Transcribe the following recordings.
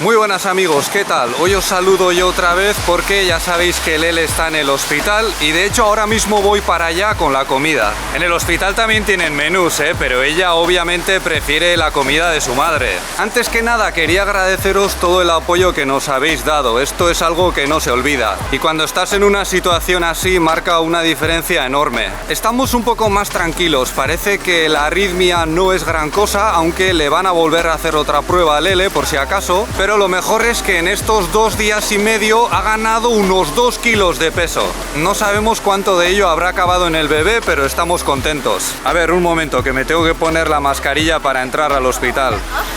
Muy buenas amigos, ¿qué tal? Hoy os saludo yo otra vez porque ya sabéis que Lele está en el hospital y de hecho ahora mismo voy para allá con la comida. En el hospital también tienen menús, pero ella obviamente prefiere la comida de su madre. Antes que nada quería agradeceros todo el apoyo que nos habéis dado, esto es algo que no se olvida. Y cuando estás en una situación así marca una diferencia enorme. Estamos un poco más tranquilos, parece que la arritmia no es gran cosa, aunque le van a volver a hacer otra prueba a Lele por si acaso. Pero lo mejor es que en estos 2 días y medio ha ganado unos 2 kilos de peso. No sabemos cuánto de ello habrá acabado en el bebé, pero estamos contentos. A ver, un momento, que me tengo que poner la mascarilla para entrar al hospital.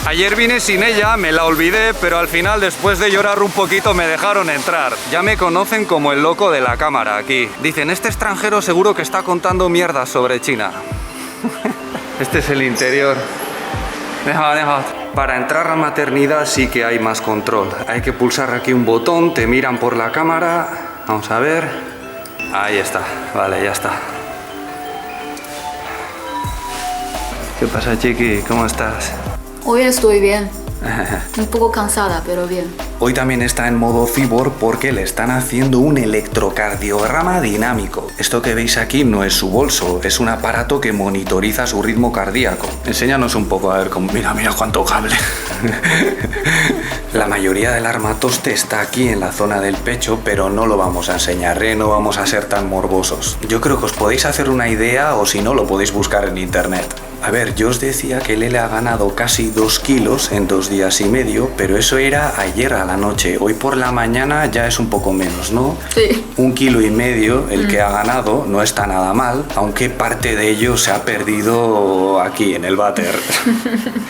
Ayer vine sin ella, me la olvidé, pero al final, después de llorar un poquito, me dejaron entrar. Ya me conocen como el loco de la cámara aquí. Dicen, este extranjero seguro que está contando mierdas sobre China. Este es el interior. Para entrar a maternidad sí que hay más control. Hay que pulsar aquí un botón, te miran por la cámara. Vamos a ver. Ahí está, vale, ya está. ¿Qué pasa, chiqui? ¿Cómo estás? Hoy estoy bien. Un poco cansada, pero bien. Hoy también está en modo cyborg porque le están haciendo un electrocardiograma dinámico. Esto que veis aquí no es su bolso, es un aparato que monitoriza su ritmo cardíaco. Enséñanos un poco, a ver cómo... Mira cuánto cable. La mayoría del armatoste está aquí en la zona del pecho, pero no lo vamos a enseñar, no vamos a ser tan morbosos. Yo creo que os podéis hacer una idea o si no lo podéis buscar en internet. A ver, yo os decía que Lele ha ganado casi 2 kilos en 2 días y medio, pero eso era ayer a la noche. Hoy por la mañana ya es un poco menos, ¿no? Sí. 1,5 kilos el que ha ganado, no está nada mal, aunque parte de ello se ha perdido aquí en el váter.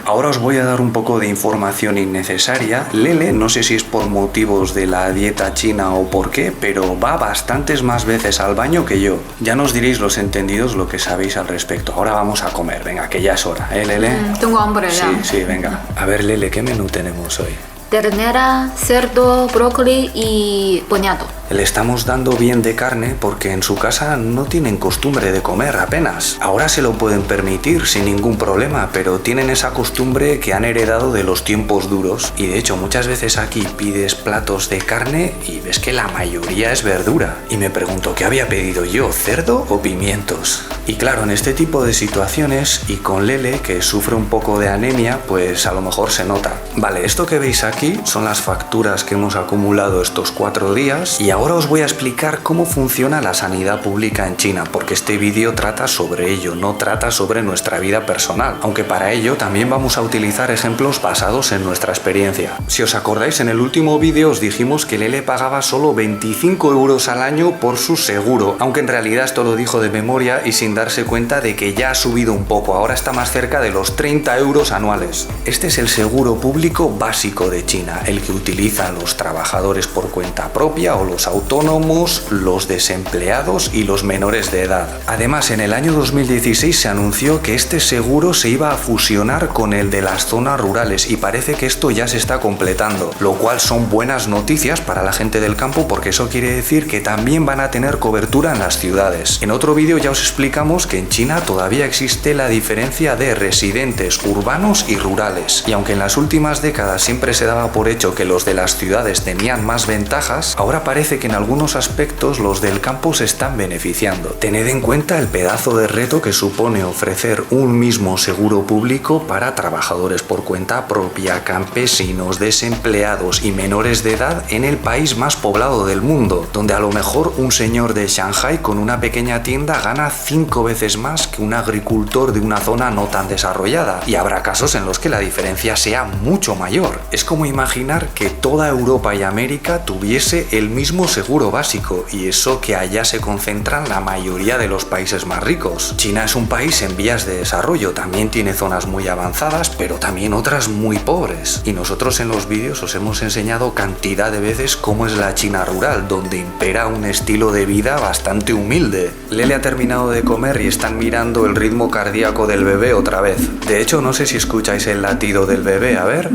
Ahora os voy a dar un poco de información innecesaria. Lele, no sé si es por motivos de la dieta china o por qué, pero va bastantes más veces al baño que yo. Ya nos diréis los entendidos lo que sabéis al respecto. Ahora vamos a comer, venga, que ya es hora, ¿eh, Lele? Tengo hambre ya. Sí, venga. A ver, Lele, ¿qué menú tenemos hoy? Ternera, cerdo, brócoli y boniato. Le estamos dando bien de carne porque en su casa no tienen costumbre de comer apenas. Ahora se lo pueden permitir sin ningún problema, pero tienen esa costumbre que han heredado de los tiempos duros. Y de hecho muchas veces aquí pides platos de carne y ves que la mayoría es verdura. Y me pregunto, ¿qué había pedido yo? ¿Cerdo o pimientos? Y claro, en este tipo de situaciones y con Lele, que sufre un poco de anemia, pues a lo mejor se nota. Vale, esto que veis aquí son las facturas que hemos acumulado estos 4 días y ahora os voy a explicar cómo funciona la sanidad pública en China, porque este vídeo trata sobre ello, no trata sobre nuestra vida personal, aunque para ello también vamos a utilizar ejemplos basados en nuestra experiencia. Si os acordáis, en el último vídeo os dijimos que Lele pagaba solo 25 euros al año por su seguro, aunque en realidad esto lo dijo de memoria y sin darse cuenta de que ya ha subido un poco, ahora está más cerca de los 30 euros anuales. Este es el seguro público básico de China, el que utilizan los trabajadores por cuenta propia o los autónomos, los desempleados y los menores de edad. Además, en el año 2016 se anunció que este seguro se iba a fusionar con el de las zonas rurales y parece que esto ya se está completando, lo cual son buenas noticias para la gente del campo porque eso quiere decir que también van a tener cobertura en las ciudades. En otro vídeo ya os explicamos que en China todavía existe la diferencia de residentes urbanos y rurales, y aunque en las últimas décadas siempre se daba por hecho que los de las ciudades tenían más ventajas, ahora parece que en algunos aspectos los del campo se están beneficiando. Tened en cuenta el pedazo de reto que supone ofrecer un mismo seguro público para trabajadores por cuenta propia, campesinos, desempleados y menores de edad en el país más poblado del mundo, donde a lo mejor un señor de Shanghai con una pequeña tienda gana 5 veces más que un agricultor de una zona no tan desarrollada, y habrá casos en los que la diferencia sea mucho mayor. Es como imaginar que toda Europa y América tuviese el mismo seguro básico, y eso que allá se concentran la mayoría de los países más ricos. China es un país en vías de desarrollo, también tiene zonas muy avanzadas, pero también otras muy pobres. Y nosotros en los vídeos os hemos enseñado cantidad de veces cómo es la China rural, donde impera un estilo de vida bastante humilde. Lele ha terminado de comer y están mirando el ritmo cardíaco del bebé otra vez. De hecho, no sé si escucháis el latido del bebé, a ver...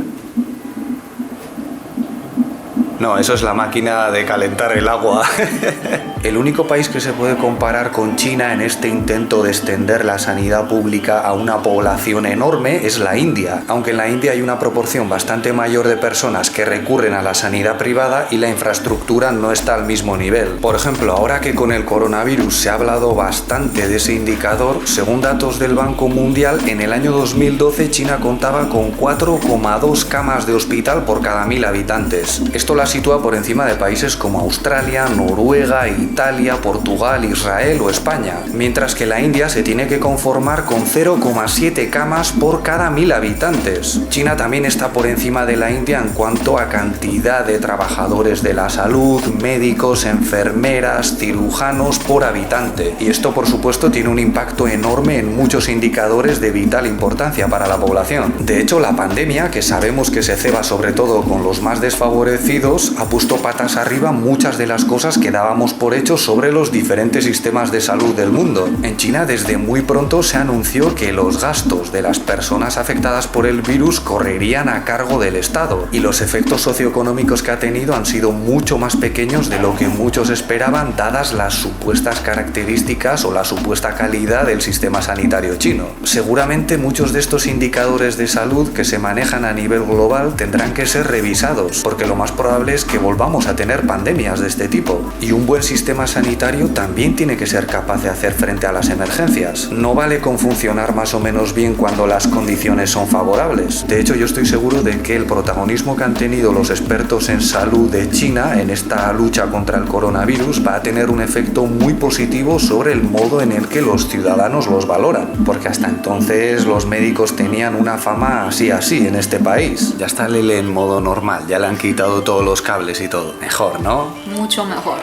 No, eso es la máquina de calentar el agua. El único país que se puede comparar con China en este intento de extender la sanidad pública a una población enorme es la India, aunque en la India hay una proporción bastante mayor de personas que recurren a la sanidad privada y la infraestructura no está al mismo nivel. Por ejemplo, ahora que con el coronavirus se ha hablado bastante de ese indicador, según datos del Banco Mundial, en el año 2012 China contaba con 4,2 camas de hospital por cada 1000 habitantes. Esto la sitúa por encima de países como Australia, Noruega, Italia, Portugal, Israel o España, mientras que la India se tiene que conformar con 0,7 camas por cada 1000 habitantes. China también está por encima de la India en cuanto a cantidad de trabajadores de la salud, médicos, enfermeras, cirujanos por habitante, y esto por supuesto tiene un impacto enorme en muchos indicadores de vital importancia para la población. De hecho, la pandemia, que sabemos que se ceba sobre todo con los más desfavorecidos, ha puesto patas arriba muchas de las cosas que dábamos por hecho sobre los diferentes sistemas de salud del mundo. En China desde muy pronto se anunció que los gastos de las personas afectadas por el virus correrían a cargo del Estado, y los efectos socioeconómicos que ha tenido han sido mucho más pequeños de lo que muchos esperaban, dadas las supuestas características o la supuesta calidad del sistema sanitario chino. Seguramente muchos de estos indicadores de salud que se manejan a nivel global tendrán que ser revisados, porque lo más probable es que volvamos a tener pandemias de este tipo, y un buen sistema sanitario también tiene que ser capaz de hacer frente a las emergencias. No vale con funcionar más o menos bien cuando las condiciones son favorables. De hecho, yo estoy seguro de que el protagonismo que han tenido los expertos en salud de China en esta lucha contra el coronavirus va a tener un efecto muy positivo sobre el modo en el que los ciudadanos los valoran, porque hasta entonces los médicos tenían una fama así en este país. Ya está Lele en modo normal, ya le han quitado todos los cables y todo. Mejor, ¿no? Mucho mejor.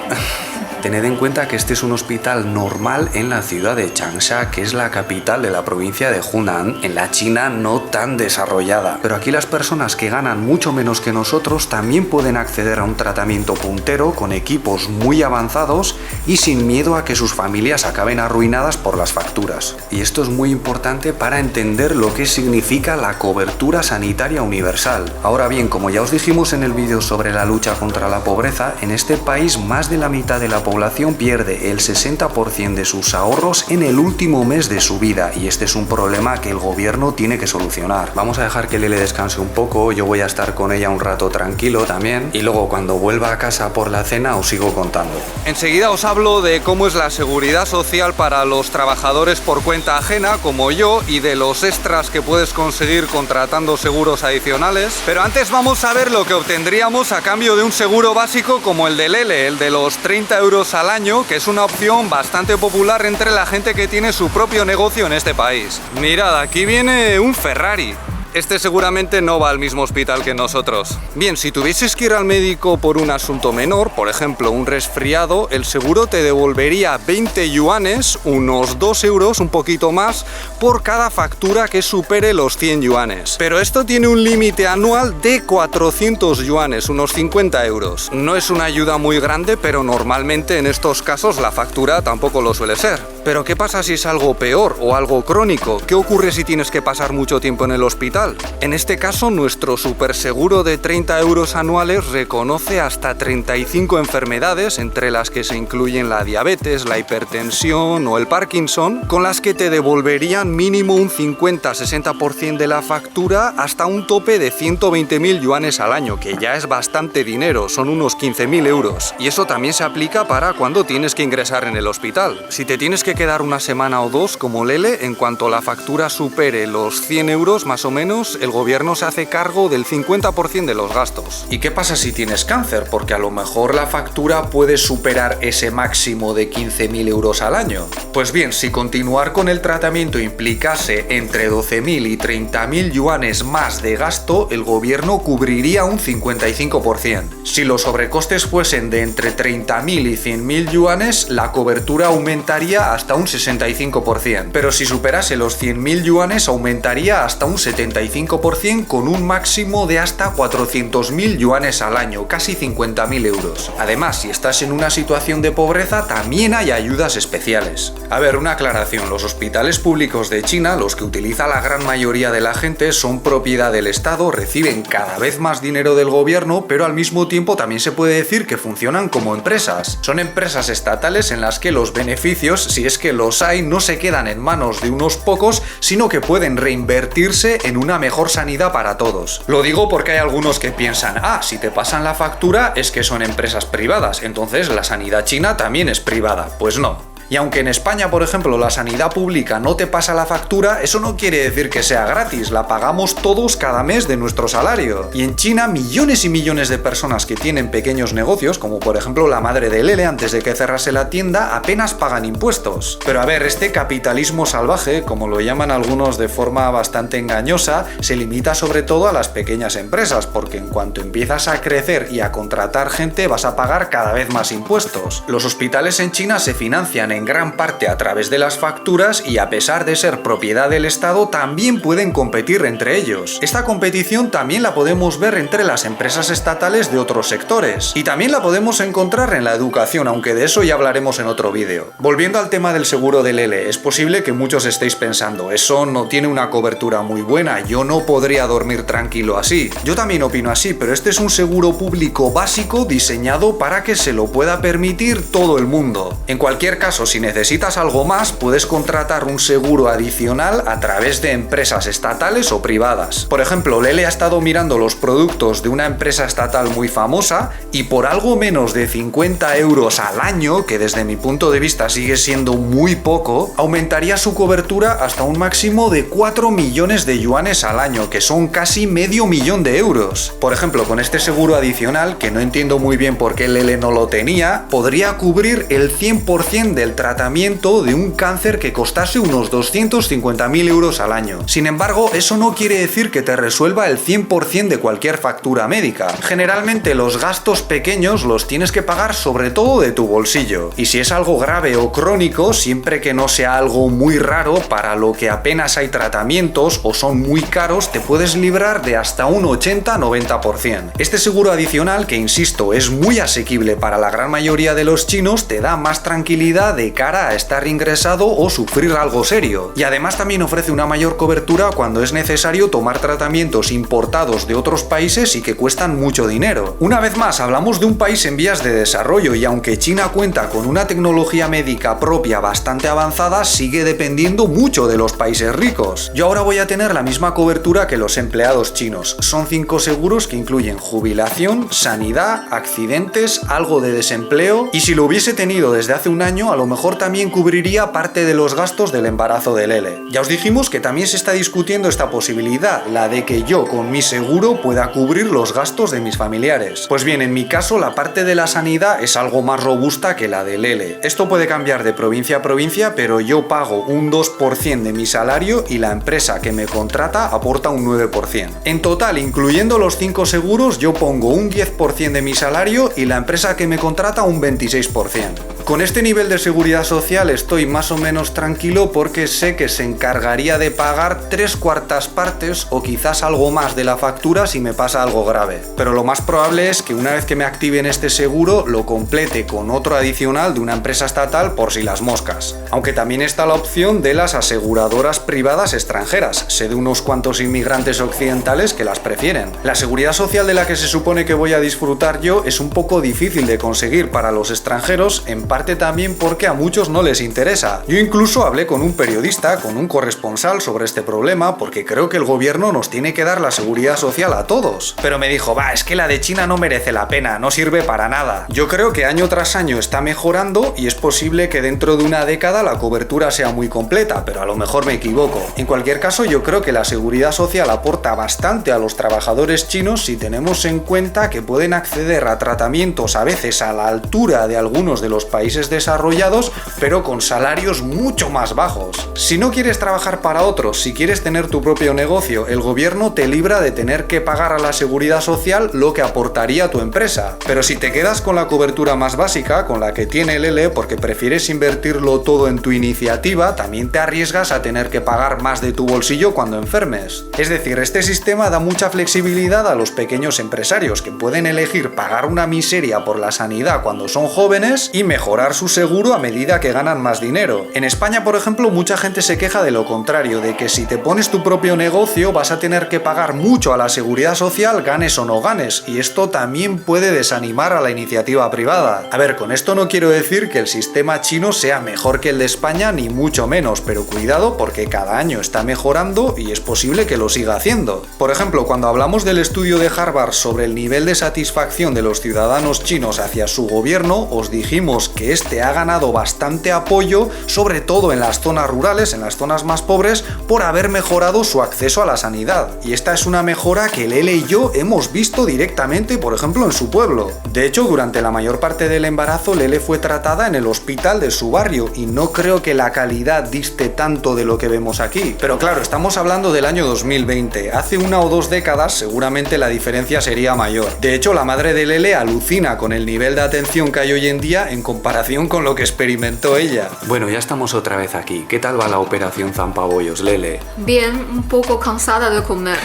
Tened en cuenta que este es un hospital normal en la ciudad de Changsha, que es la capital de la provincia de Hunan, en la China no tan desarrollada. Pero aquí las personas que ganan mucho menos que nosotros también pueden acceder a un tratamiento puntero con equipos muy avanzados y sin miedo a que sus familias acaben arruinadas por las facturas. Y esto es muy importante para entender lo que significa la cobertura sanitaria universal. Ahora bien, como ya os dijimos en el vídeo sobre la lucha contra la pobreza, en este país más de la mitad de la población pierde el 60% de sus ahorros en el último mes de su vida, y este es un problema que el gobierno tiene que solucionar. Vamos a dejar que Lele descanse un poco, yo voy a estar con ella un rato tranquilo también, y luego cuando vuelva a casa por la cena os sigo contando. Enseguida os hablo de cómo es la seguridad social para los trabajadores por cuenta ajena como yo, y de los extras que puedes conseguir contratando seguros adicionales, pero antes vamos a ver lo que obtendríamos a cambio de un seguro básico como el de Lele, el de los 30 euros al año, que es una opción bastante popular entre la gente que tiene su propio negocio en este país. Mirad, aquí viene un Ferrari. Este seguramente no va al mismo hospital que nosotros. Bien, si tuvieses que ir al médico por un asunto menor, por ejemplo un resfriado, el seguro te devolvería 20 yuanes, unos 2 euros, un poquito más, por cada factura que supere los 100 yuanes. Pero esto tiene un límite anual de 400 yuanes, unos 50 euros. No es una ayuda muy grande, pero normalmente en estos casos la factura tampoco lo suele ser. Pero ¿qué pasa si es algo peor o algo crónico? ¿Qué ocurre si tienes que pasar mucho tiempo en el hospital? En este caso, nuestro superseguro de 30 euros anuales reconoce hasta 35 enfermedades, entre las que se incluyen la diabetes, la hipertensión o el Parkinson, con las que te devolverían mínimo un 50-60% de la factura hasta un tope de 120.000 yuanes al año, que ya es bastante dinero, son unos 15.000 euros. Y eso también se aplica para cuando tienes que ingresar en el hospital. Si te tienes que quedar una semana o dos, como Lele, en cuanto la factura supere los 100 euros más o menos, el gobierno se hace cargo del 50% de los gastos. ¿Y qué pasa si tienes cáncer? Porque a lo mejor la factura puede superar ese máximo de 15.000 euros al año. Pues bien, si continuar con el tratamiento implicase entre 12.000 y 30.000 yuanes más de gasto, el gobierno cubriría un 55%. Si los sobrecostes fuesen de entre 30.000 y 100.000 yuanes, la cobertura aumentaría hasta un 65%. Pero si superase los 100.000 yuanes, aumentaría hasta un 75%. 85% con un máximo de hasta 400.000 yuanes al año, casi 50.000 euros. Además, si estás en una situación de pobreza, también hay ayudas especiales. A ver, una aclaración, los hospitales públicos de China, los que utiliza la gran mayoría de la gente, son propiedad del Estado, reciben cada vez más dinero del gobierno, pero al mismo tiempo también se puede decir que funcionan como empresas. Son empresas estatales en las que los beneficios, si es que los hay, no se quedan en manos de unos pocos, sino que pueden reinvertirse en una mejor sanidad para todos. Lo digo porque hay algunos que piensan, si te pasan la factura es que son empresas privadas, entonces la sanidad china también es privada. Pues no. Y aunque en España, por ejemplo, la sanidad pública no te pasa la factura, eso no quiere decir que sea gratis, la pagamos todos cada mes de nuestro salario. Y en China, millones y millones de personas que tienen pequeños negocios, como por ejemplo la madre de Lele antes de que cerrase la tienda, apenas pagan impuestos. Pero a ver, este capitalismo salvaje, como lo llaman algunos de forma bastante engañosa, se limita sobre todo a las pequeñas empresas, porque en cuanto empiezas a crecer y a contratar gente, vas a pagar cada vez más impuestos. Los hospitales en China se financian en gran parte a través de las facturas y a pesar de ser propiedad del Estado también pueden competir entre ellos. Esta competición también la podemos ver entre las empresas estatales de otros sectores y también la podemos encontrar en la educación, aunque de eso ya hablaremos en otro vídeo. Volviendo al tema del seguro de Lele, es posible que muchos estéis pensando, eso no tiene una cobertura muy buena, yo no podría dormir tranquilo así. Yo también opino así, pero este es un seguro público básico diseñado para que se lo pueda permitir todo el mundo. En cualquier caso, si necesitas algo más, puedes contratar un seguro adicional a través de empresas estatales o privadas. Por ejemplo, Lele ha estado mirando los productos de una empresa estatal muy famosa y por algo menos de 50 euros al año, que desde mi punto de vista sigue siendo muy poco, aumentaría su cobertura hasta un máximo de 4 millones de yuanes al año, que son casi medio millón de euros. Por ejemplo, con este seguro adicional, que no entiendo muy bien por qué Lele no lo tenía, podría cubrir el 100% del tratamiento de un cáncer que costase unos 250.000 euros al año. Sin embargo, eso no quiere decir que te resuelva el 100% de cualquier factura médica. Generalmente los gastos pequeños los tienes que pagar sobre todo de tu bolsillo. Y si es algo grave o crónico, siempre que no sea algo muy raro para lo que apenas hay tratamientos o son muy caros, te puedes librar de hasta un 80-90%. Este seguro adicional, que insisto, es muy asequible para la gran mayoría de los chinos, te da más tranquilidad de cara a estar ingresado o sufrir algo serio. Y además también ofrece una mayor cobertura cuando es necesario tomar tratamientos importados de otros países y que cuestan mucho dinero. Una vez más, hablamos de un país en vías de desarrollo y aunque China cuenta con una tecnología médica propia bastante avanzada, sigue dependiendo mucho de los países ricos. Yo ahora voy a tener la misma cobertura que los empleados chinos. Son 5 seguros que incluyen jubilación, sanidad, accidentes, algo de desempleo y si lo hubiese tenido desde hace un año, a lo mejor también cubriría parte de los gastos del embarazo de Lele. Ya os dijimos que también se está discutiendo esta posibilidad, la de que yo con mi seguro pueda cubrir los gastos de mis familiares. Pues bien, en mi caso la parte de la sanidad es algo más robusta que la de Lele. Esto puede cambiar de provincia a provincia, pero yo pago un 2% de mi salario y la empresa que me contrata aporta un 9%. En total, incluyendo los 5 seguros, yo pongo un 10% de mi salario y la empresa que me contrata un 26%. Con este nivel de seguridad social estoy más o menos tranquilo porque sé que se encargaría de pagar 3/4 partes o quizás algo más de la factura si me pasa algo grave. Pero lo más probable es que una vez que me activen este seguro lo complete con otro adicional de una empresa estatal por si las moscas. Aunque también está la opción de las aseguradoras privadas extranjeras. Sé de unos cuantos inmigrantes occidentales que las prefieren. La seguridad social de la que se supone que voy a disfrutar yo es un poco difícil de conseguir para los extranjeros, en parte también porque a muchos no les interesa. Yo incluso hablé con un periodista, con un corresponsal sobre este problema, porque creo que el gobierno nos tiene que dar la seguridad social a todos. Pero me dijo, es que la de China no merece la pena, no sirve para nada. Yo creo que año tras año está mejorando y es posible que dentro de una década la cobertura sea muy completa, pero a lo mejor me equivoco. En cualquier caso, yo creo que la seguridad social aporta bastante a los trabajadores chinos si tenemos en cuenta que pueden acceder a tratamientos a veces a la altura de algunos de los países países desarrollados, pero con salarios mucho más bajos. Si no quieres trabajar para otros, si quieres tener tu propio negocio, el gobierno te libra de tener que pagar a la seguridad social lo que aportaría tu empresa. Pero si te quedas con la cobertura más básica, con la que tiene el L, porque prefieres invertirlo todo en tu iniciativa, también te arriesgas a tener que pagar más de tu bolsillo cuando enfermes. Es decir, este sistema da mucha flexibilidad a los pequeños empresarios que pueden elegir pagar una miseria por la sanidad cuando son jóvenes y mejorar su seguro a medida que ganan más dinero. En España, por ejemplo, mucha gente se queja de lo contrario, de que si te pones tu propio negocio vas a tener que pagar mucho a la seguridad social, ganes o no ganes, y esto también puede desanimar a la iniciativa privada. A ver, con esto no quiero decir que el sistema chino sea mejor que el de España, ni mucho menos, pero cuidado porque cada año está mejorando y es posible que lo siga haciendo. Por ejemplo, cuando hablamos del estudio de Harvard sobre el nivel de satisfacción de los ciudadanos chinos hacia su gobierno, os dijimos que este ha ganado bastante apoyo, sobre todo en las zonas rurales, en las zonas más pobres, por haber mejorado su acceso a la sanidad. Y esta es una mejora que Lele y yo hemos visto directamente, por ejemplo, en su pueblo. De hecho, durante la mayor parte del embarazo, Lele fue tratada en el hospital de su barrio y no creo que la calidad diste tanto de lo que vemos aquí. Pero claro, estamos hablando del año 2020. Hace 1 o 2 décadas seguramente la diferencia sería mayor. De hecho, la madre de Lele alucina con el nivel de atención que hay hoy en día en comparación con lo que experimentó ella. Bueno, ya estamos otra vez aquí. ¿Qué tal va la operación Zampabollos, Lele? Bien, un poco cansada de comer.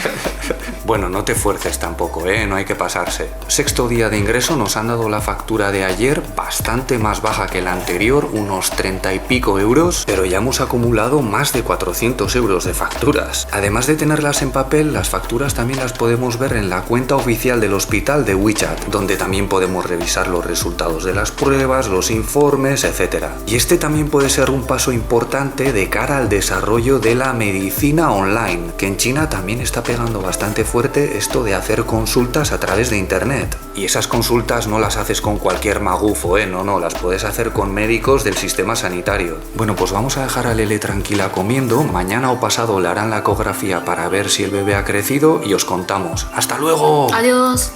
Bueno, no te fuerces tampoco, no hay que pasarse. 6º día de ingreso, nos han dado la factura de ayer, bastante más baja que la anterior, unos 30 y pico euros, pero ya hemos acumulado más de 400 euros de facturas. Además de tenerlas en papel, las facturas también las podemos ver en la cuenta oficial del hospital de WeChat, donde también podemos revisar los resultados de las pruebas, los informes, etc. Y este también puede ser un paso importante de cara al desarrollo de la medicina online, que en China también está pegando bastante fuerte esto de hacer consultas a través de internet. Y esas consultas no las haces con cualquier magufo, no, las puedes hacer con médicos del sistema sanitario. Bueno, pues vamos a dejar a Lele tranquila comiendo, mañana o pasado le harán la ecografía para ver si el bebé ha crecido y os contamos. ¡Hasta luego! Adiós.